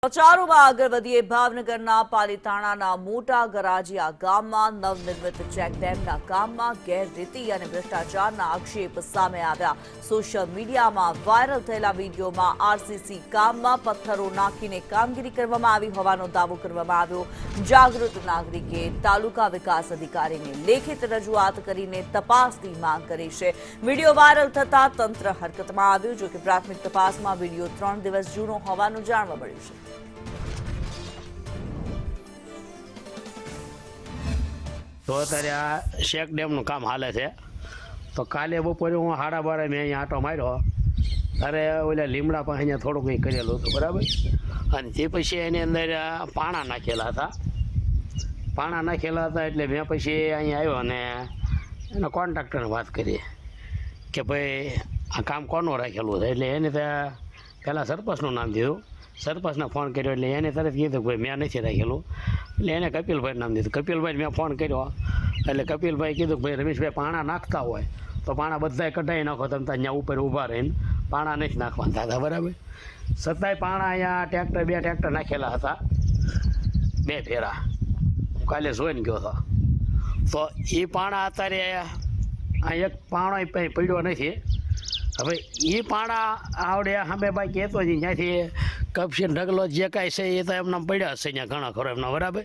સમાચારોમાં આગળ વધીએ ભાવનગરના પાલીતાણાના મોટા ગરાજીયા ગામમાં નવનિર્મિત ચેકડેમના કામમાં ગેરરીતિ અને ભ્રષ્ટાચારના આક્ષેપ સામે આવ્યા। સોશિયલ મીડિયામાં વાયરલ થયેલા વીડિયોમાં આરસીસી કામમાં પથ્થરો નાખીને કામગીરી કરવામાં આવી હોવાનો દાવો કરવામાં આવ્યો। જાગૃત નાગરિકે તાલુકા વિકાસ અધિકારીને લેખિત રજૂઆત કરીને તપાસની માંગ કરી છે। વીડિયો વાયરલ થતા તંત્ર હરકતમાં આવ્યું, જો કે પ્રાથમિક તપાસમાં વીડિયો 3 દિવસ જૂનો હોવાનું જાણવા મળ્યું છે। તો અત્યારે આ શેક ડેમનું કામ હાલે છે। તો કાલે બપોરે હું 12:30 મેં અહીંયા આંટો માર્યો, ત્યારે ઓલા લીમડા પાસે અહીંયા થોડું કંઈ કરેલું હતું, બરાબર। અને તે પછી એની અંદર પાણા નાખેલા હતા એટલે મેં પછી અહીંયા આવ્યો અને એના કોન્ટ્રાક્ટરને વાત કરી કે ભાઈ આ કામ કોનું રાખેલું છે। એટલે એને ત્યાં પહેલાં સરપંચનું નામ દીધું, સરપંચને ફોન કર્યો એટલે એને તરત કીધું કે ભાઈ મેં નથી રાખેલું। એટલે એને કપિલભાઈ નામ દીધું। કપિલભાઈ મેં ફોન કર્યો એટલે કપિલભાઈ કીધું કે ભાઈ રમેશભાઈ પાણા નાખતા હોય તો પાણા બધાય કઢાઈ નાખો, તમે ત્યાં ઉપર ઊભા રહીને પાણા નથી નાખવાના હતા, બરાબર। છતાંય પાણા અહીંયા બે ટ્રેક્ટર નાખેલા હતા, 2 ફેરા કાલે જોઈને ગયો હતો। તો એ પાણા અત્યારે આ એક પાણો પડ્યો નથી। હવે એ પાણા આવડે સામે ભાઈ કહેતો જ ત્યાંથી કપશીન ઢગલો જે કાંઈ છે એ તો એમના પડ્યા હશે ત્યાં ઘણા ખરો એમના, બરાબર।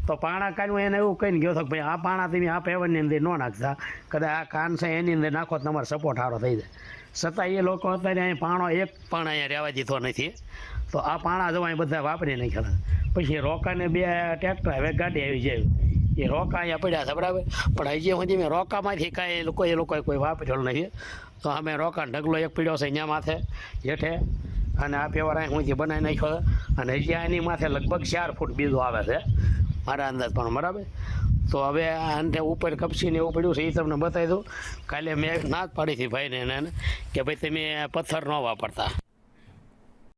તો પાણા કાઢ્યું એને એવું કહીને ગયો હતો કે ભાઈ આ પાણા તમે આ પેવનની અંદર ન નાખતા, કદાચ આ કાન છે એની અંદર નાખો તો તમારો સપોર્ટ સારો થઈ જાય। છતાં એ લોકો અત્યારે અહીં પાણો એક પણ અહીંયા રહેવા દીધો નથી। તો આ પાણા જવા અહીં બધા વાપરી નાખ્યા। પછી રોકાને 2 ટ્રેક્ટર હવે ગાડી આવી જાય, એ રોકા અહીંયા પડ્યા છે, બરાબર। પણ હજી સુધી મેં રોકામાંથી કાંઈ એ લોકોએ કોઈ વાપરેલું નથી। તો અમે રોકાણ ઢગલો એક પીડ્યો છે અહીંયા માથે હેઠે, અને આ પેવર અહીં સુધી બનાવી નાખ્યો છે। અને હજી એની માથે લગભગ 4 ફૂટ બીજું આવે છે મારા અંદાજ પણ, બરાબર। તો હવે આને ઉપર કપસીને એવું પડ્યું છે એ તમને બતાવી દઉં। કાલે મેં ના જ પાડી હતી ભાઈને એને કે ભાઈ તમે પથ્થર ન વાપરતા।